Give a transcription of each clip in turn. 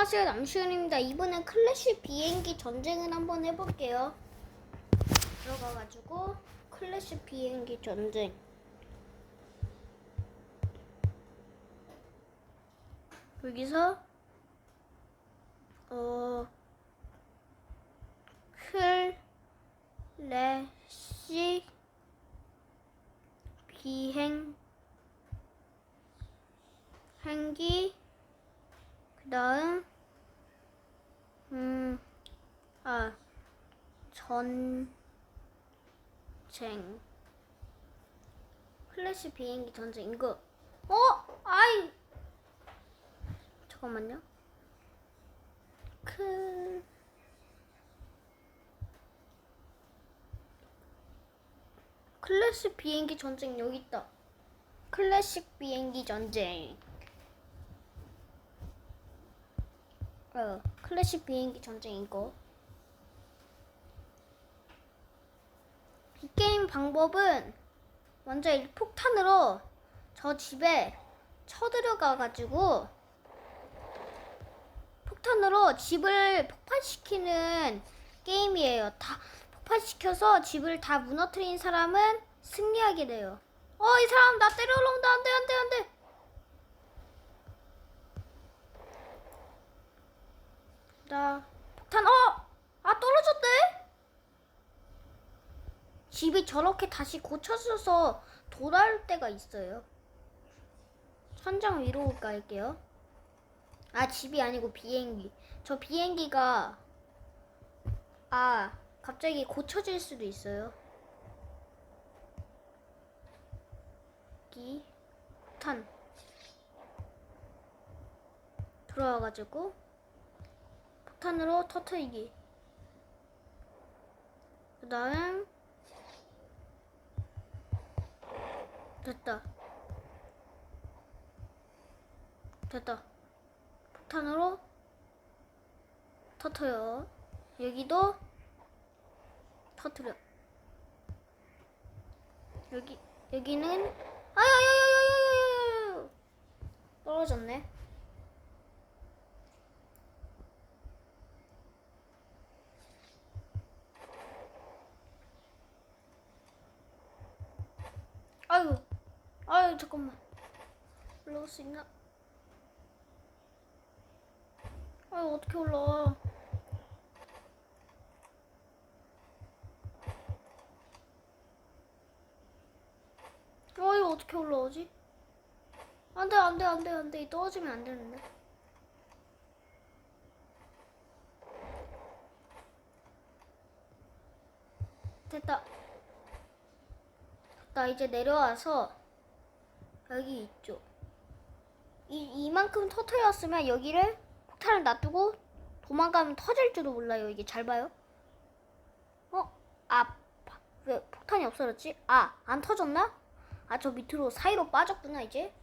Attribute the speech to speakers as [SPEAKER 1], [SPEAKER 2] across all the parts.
[SPEAKER 1] 안녕하세요, 남시은입니다. 이번엔 클래식 비행기 전쟁을 한번 해볼게요. 들어가가지고 클래식 비행기 전쟁. 여기서 클래식 비행기 그다음 전쟁. 클래식 비행기 전쟁 이거 아이 잠깐만요. 클래식 비행기 전쟁 여기 있다. 클래식 비행기 전쟁. 클래식 비행기 전쟁 이거. 이 게임 방법은 먼저 이 폭탄으로 저 집에 쳐들어가가지고 폭탄으로 집을 폭발시키는 게임이에요. 다 폭발시켜서 집을 다 무너뜨린 사람은 승리하게 돼요. 이 사람 나 때리러 온다. 안 돼. 나 폭탄 떨어졌대. 집이 저렇게 다시 고쳐져서 돌아올 때가 있어요. 천장 위로 갈게요. 집이 아니고 비행기. 저 비행기가 갑자기 고쳐질 수도 있어요. 여기 폭탄 들어와가지고 폭탄으로 터트리기. 그 다음 됐다. 폭탄으로 터트려. 여기도 터트려. 여기는 아야야야야야야야야 떨어졌네. 아유 잠깐만. 올라올 수 있나? 어떻게 올라와? 이거 어떻게 올라오지? 안돼. 떨어지면 안 되는데. 됐다. 나 이제 내려와서 여기 있죠. 이만큼 터트렸으면 여기를 폭탄을 놔두고 도망가면 터질지도 몰라요. 이게 잘 봐요. 왜 폭탄이 없어졌지? 안 터졌나? 저 밑으로 사이로 빠졌구나 이제.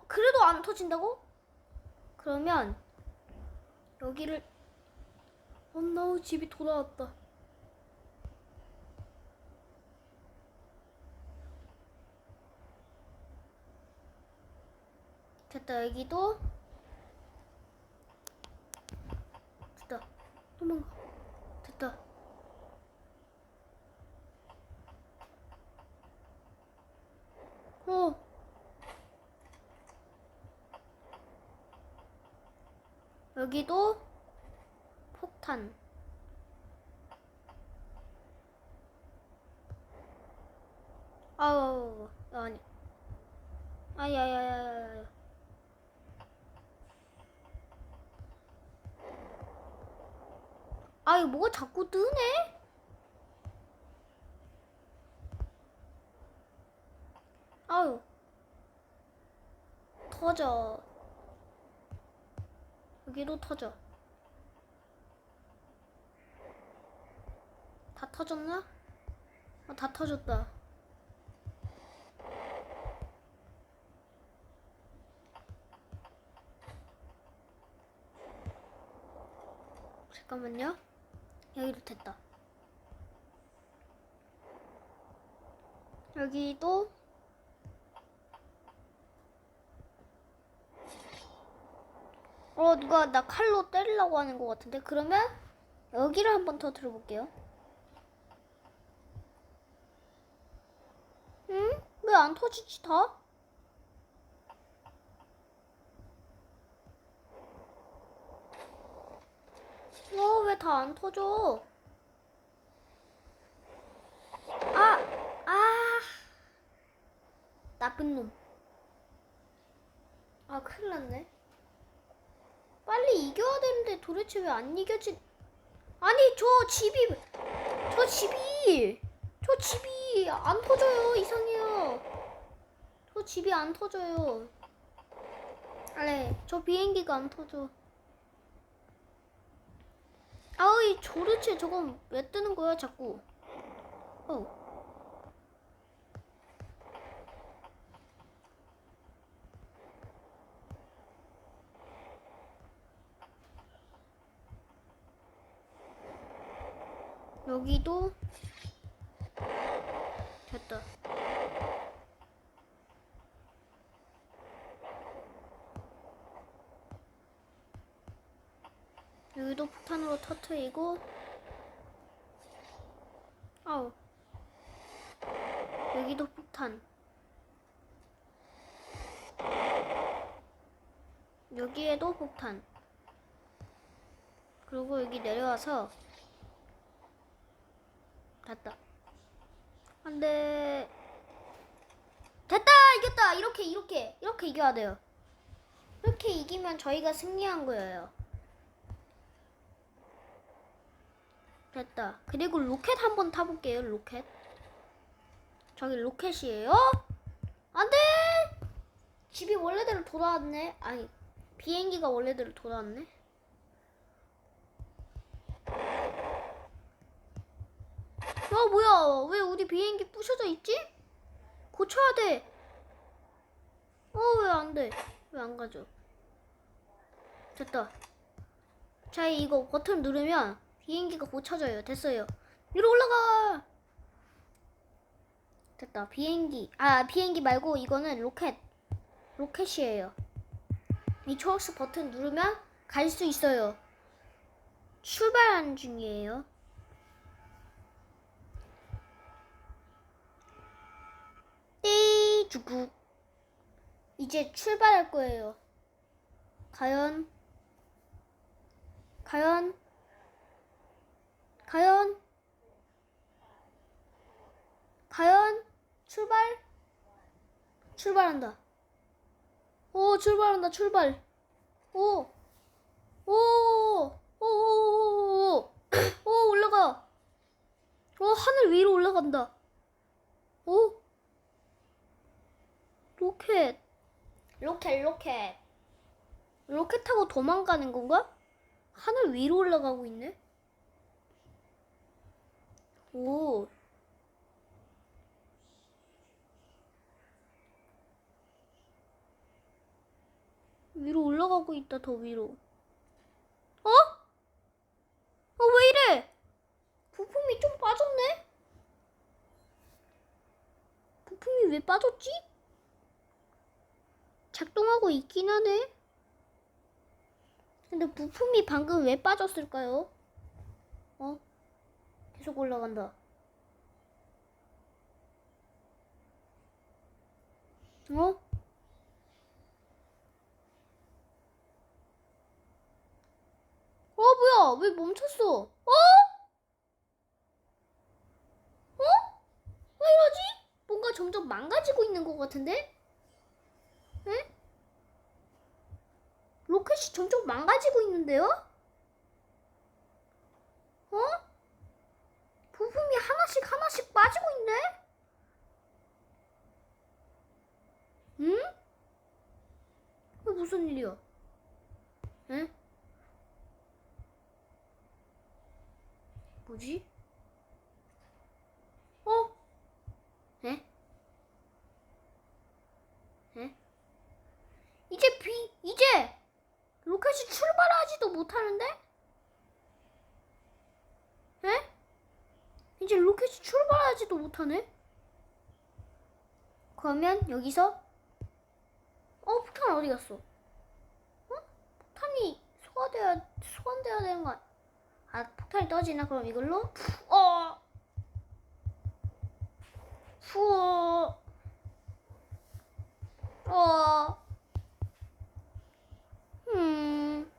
[SPEAKER 1] 그래도 안 터진다고? 그러면 여기를 나우 집이 돌아왔다. 됐다. 여기도 됐다. 도망가. 됐다. 여기도 폭탄. 아니. 아야야야야야. 이거 뭐가 자꾸 뜨네? 터져. 여기도 터져. 다 터졌나? 다 터졌다. 잠깐만요. 여기도 됐다. 여기도 누가 나 칼로 때리려고 하는 것 같은데. 그러면 여기를 한번 더 들어볼게요. 응? 왜 안 터지지 다? 왜 다 안 터져? 나쁜 놈. 큰일 났네. 빨리 이겨야 되는데 도대체 왜 안 이겨지? 아니, 저 집이 안 터져요. 이상해요. 저 집이 안 터져요. 네, 저 비행기가 안 터져. 이 도대체 저건 왜 뜨는 거야, 자꾸? 여기도 됐다. 여기도 폭탄으로 터트리고. 여기도 폭탄. 여기에도 폭탄. 그리고 여기 내려와서. 됐다. 안돼. 됐다. 이겼다. 이렇게 이겨야 돼요. 이렇게 이기면 저희가 승리한 거예요. 됐다. 그리고 로켓 한번 타볼게요. 로켓. 저기 로켓이에요. 안돼. 집이 원래대로 돌아왔네. 아니, 비행기가 원래대로 돌아왔네. 뭐야? 왜 우리 비행기 부셔져 있지? 고쳐야 돼. 왜 안 돼? 왜 안 가죠? 됐다. 자, 이거 버튼 누르면 비행기가 고쳐져요. 됐어요. 위로 올라가. 됐다. 비행기 말고 이거는 로켓이에요. 이 초록색 버튼 누르면 갈 수 있어요. 출발하는 중이에요. 띠주국. 이제 출발할 거예요. 과연 출발한다. 출발한다. 출발. 올라가. 하늘 위로 올라간다. 로켓 타고 도망가는 건가? 하늘 위로 올라가고 있네. 위로 올라가고 있다. 더 위로. 왜 이래? 부품이 좀 빠졌네? 부품이 왜 빠졌지? 작동하고 있긴 하네. 근데 부품이 방금 왜 빠졌을까요? 계속 올라간다. 뭐야? 왜 멈췄어? 왜 이러지? 뭔가 점점 망가지고 있는 것 같은데? 응? 로켓이 점점 망가지고 있는데요? 부품이 하나씩 빠지고 있네? 응? 이게 무슨 일이야? 응? 뭐지? 에? 이제 로켓이 출발하지도 못하는데? 이제 로켓이 출발하지도 못하네? 그러면 여기서 폭탄 어디 갔어? 폭탄이 소환돼야 되는 거 아니야? 아, 폭탄이 떠지나? 그럼 이걸로? 후, 어, 음,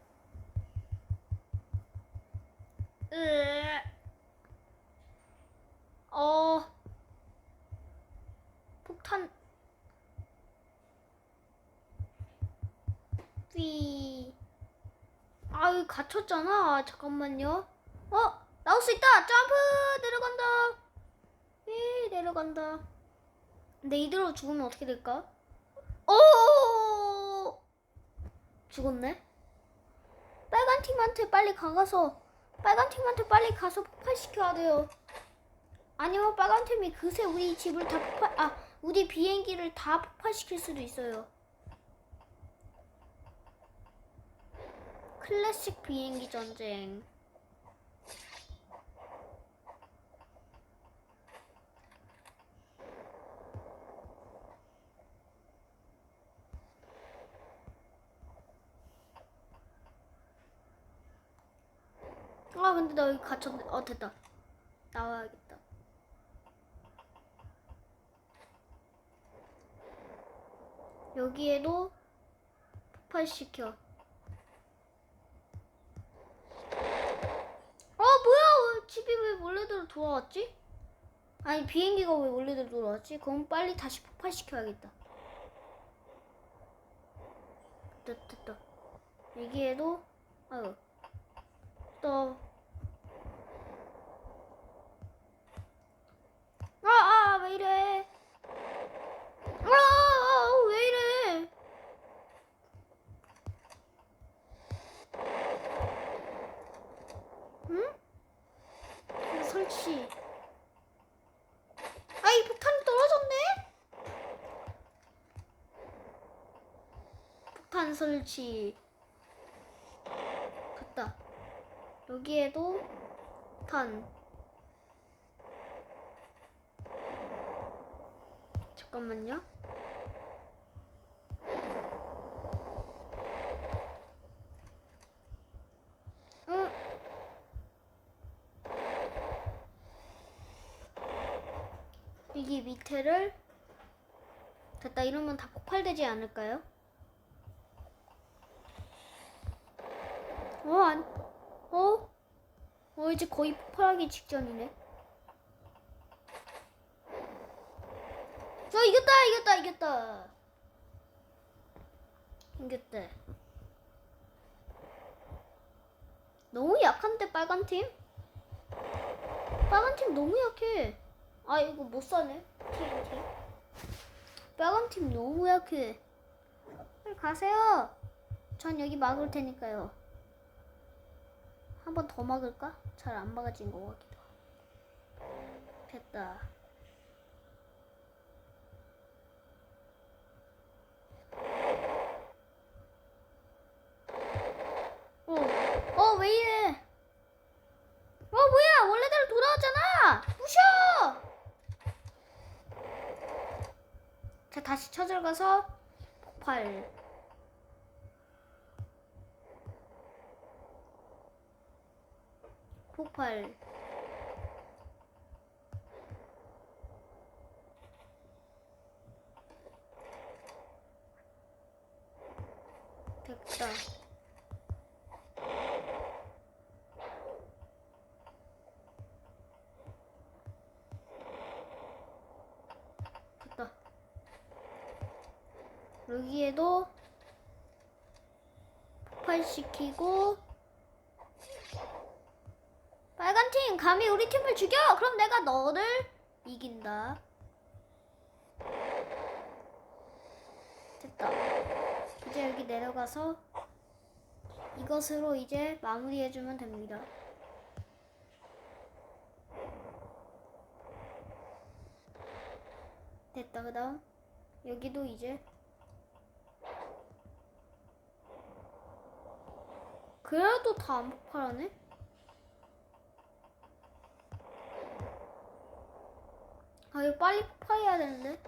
[SPEAKER 1] 으, 어, 폭탄, 삐. 아유, 갇혔잖아. 아, 잠깐만요. 나올 수 있다. 점프! 내려간다. 내려간다. 근데 이대로 죽으면 어떻게 될까? 오! 죽었네. 빨간 팀한테 빨리 가서 폭발시켜야 돼요. 아니면 빨간 팀이 그새 우리 집을 다 우리 비행기를 다 폭발시킬 수도 있어요. 클래식 비행기 전쟁. 근데 나 여기 갇혔네. 됐다. 나와야겠다. 여기에도 폭발시켜. 뭐야? 집이 왜 원래대로 돌아왔지? 아니, 비행기가 왜 원래대로 돌아왔지? 그럼 빨리 다시 폭발시켜야겠다. 됐다. 여기에도 또 왜 이래? 왜 이래? 응? 설치. 이 폭탄이 떨어졌네? 폭탄 설치. 됐다. 여기에도 폭탄. 잠깐만요. 여기 밑에를 됐다. 이러면 다 폭발되지 않을까요? 이제 거의 폭발하기 직전이네. 이겼다. 너무 약한데, 빨간 팀? 빨간 팀 너무 약해. 이거 못 사네. TNT. 빨간 팀 너무 약해. 빨리 가세요. 전 여기 막을 테니까요. 한 번 더 막을까? 잘 안 막아진 것 같기도 하고. 됐다. 왜 이래? 뭐야? 원래대로 돌아왔잖아. 부셔. 자, 다시 쳐들어가서 폭발. 됐다. 여기에도 폭발시키고. 빨간 팀 감히 우리 팀을 죽여? 그럼 내가 너를 이긴다. 됐다. 이제 여기 내려가서 이것으로 이제 마무리해주면 됩니다. 됐다. 그 다음 여기도 이제 그래도 다 안 폭발하네? 이거 빨리 폭발해야 되는데.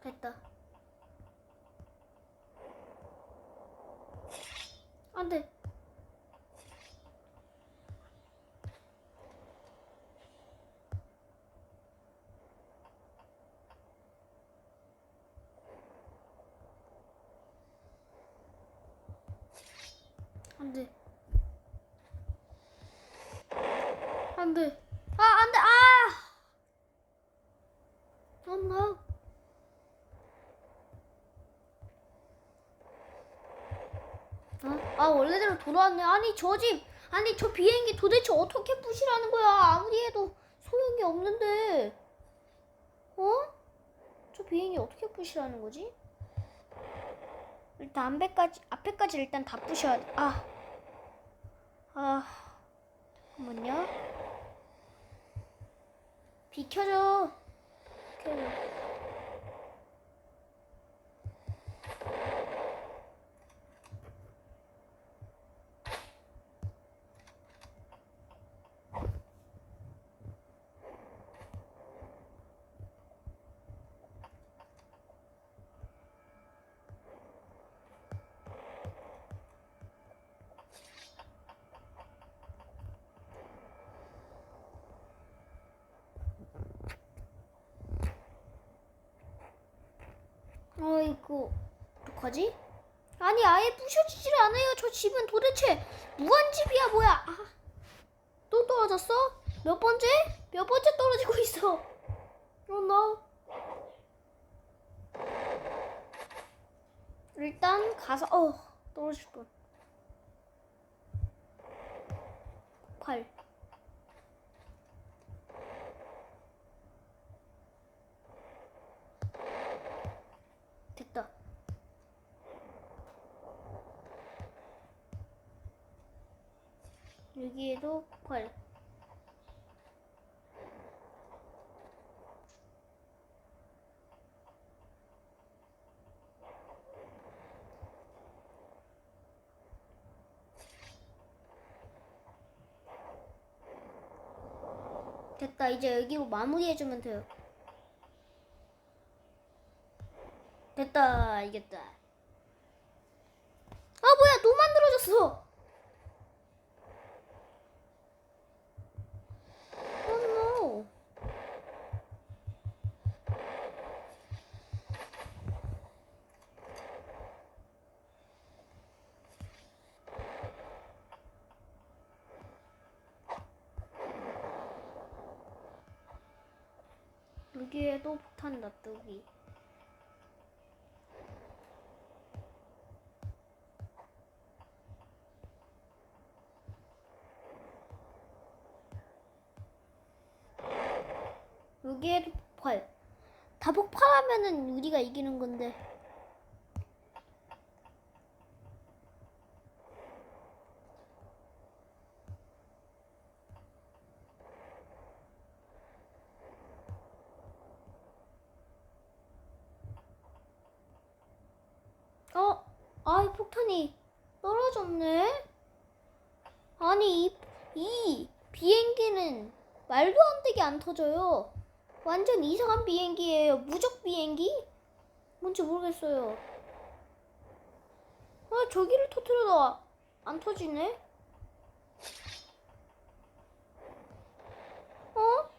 [SPEAKER 1] 됐다. 안 돼. 안 돼. 아, 안 돼. 아! 엄마. 아, 원래대로 돌아왔네. 아니, 저 집. 아니, 저 비행기 도대체 어떻게 부시라는 거야? 아무리 해도 소용이 없는데. 어? 저 비행기 어떻게 부시라는 거지? 일단 앞에까지 일단 다 부셔야 돼. 잠깐만요. 비켜줘. 비켜줘. 아이고, 어떡하지? 아니, 아예 부셔지질 않아요. 저 집은 도대체 무한집이야, 뭐야? 또 떨어졌어? 몇 번째? 몇 번째 떨어지고 있어? no. 일단 가서, 떨어질 뻔. 폭발. 됐다. 여기에도 폭발. 됐다. 이제 여기로 마무리해주면 돼요. 됐다. 이겼다. 뭐야, 또 만들어졌어. no. 여기에도 폭탄 놔두기. 여기에도 폭발. 다 폭발하면은 우리가 이기는 건데. 이 폭탄이 떨어졌네? 아니, 이 비행기는 말도 안 되게 안 터져요. 완전 이상한 비행기예요. 무적 비행기? 뭔지 모르겠어요. 저기를 터뜨려도 안 터지네? 어?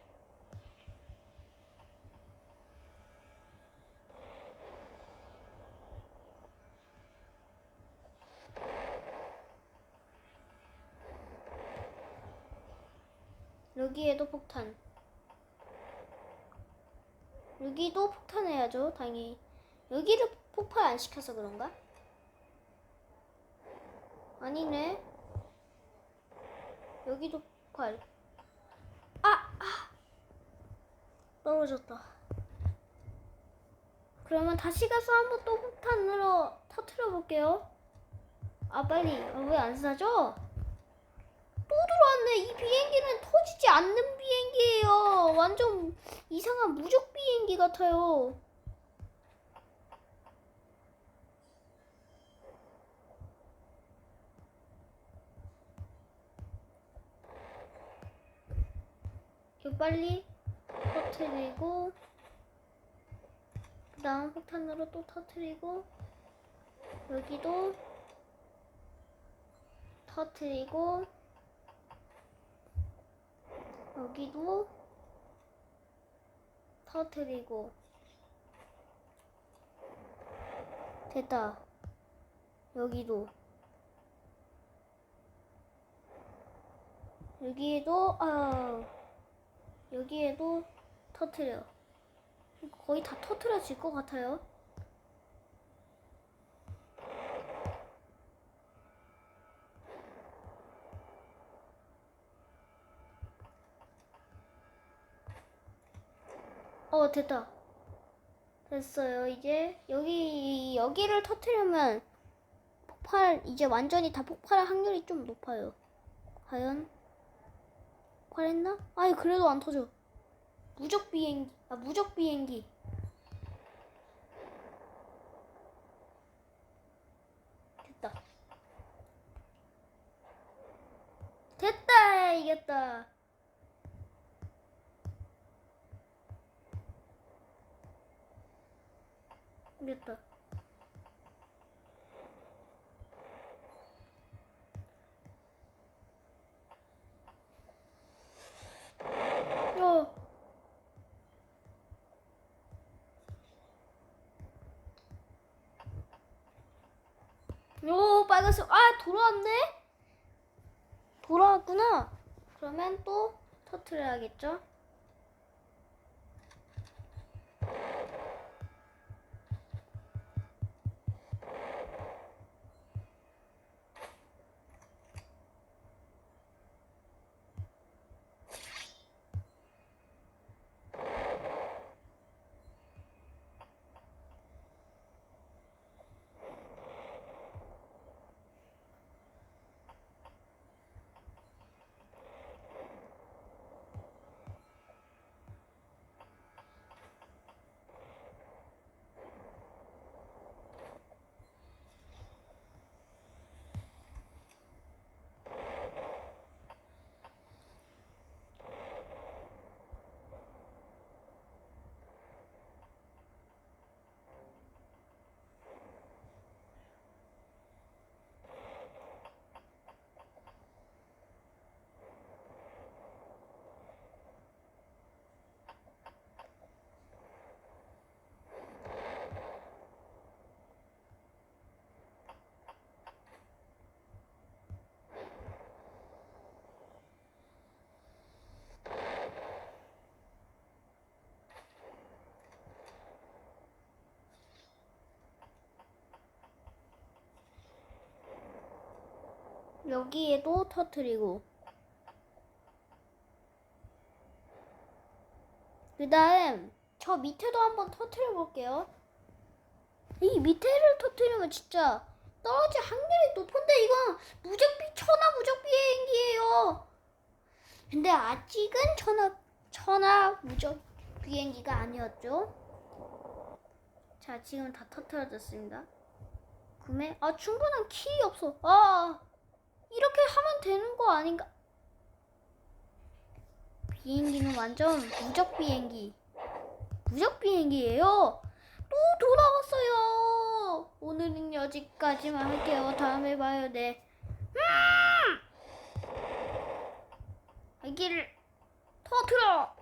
[SPEAKER 1] 여기에도 폭탄. 여기도 폭탄해야죠, 당연히. 여기를 폭발 안 시켜서 그런가? 아니네. 여기도 폭발. 떨어졌다. 그러면 다시 가서 한번 또 폭탄으로 터트려 볼게요. 빨리. 왜 안 사죠? 또 들어왔네. 이 비행기는 터지지 않는 비행기예요. 완전 이상한 무적 비행기 같아요. 이거 빨리 터트리고, 그 다음 폭탄으로 또 터트리고, 여기도 터트리고, 여기도 터트리고. 됐다. 여기도. 여기에도 여기에도 터트려. 거의 다 터트려질 것 같아요. 됐다. 됐어요. 이제 여기를 터트리면 이제 완전히 다 폭발할 확률이 좀 높아요. 과연 폭발했나? 아니, 그래도 안 터져. 무적 비행기. 됐다. 됐다! 이겼다. 이겼다. 오, 빨간색. 돌아왔네? 돌아왔구나. 그러면 또 터트려야겠죠? 여기에도 터트리고, 그 다음 저 밑에도 한번 터트려 볼게요. 이 밑에를 터트리면 진짜 떨어질 확률이 높은데, 이건 천하 무적 비행기예요. 근데 아직은 천하 무적 비행기가 아니었죠. 자, 지금 다 터트려졌습니다. 충분한 키 없어. 이렇게 하면 되는 거 아닌가? 비행기는 완전 무적 비행기예요. 또 돌아왔어요. 오늘은 여기까지만 할게요. 다음에 봐요. 네. 여기를 터트려.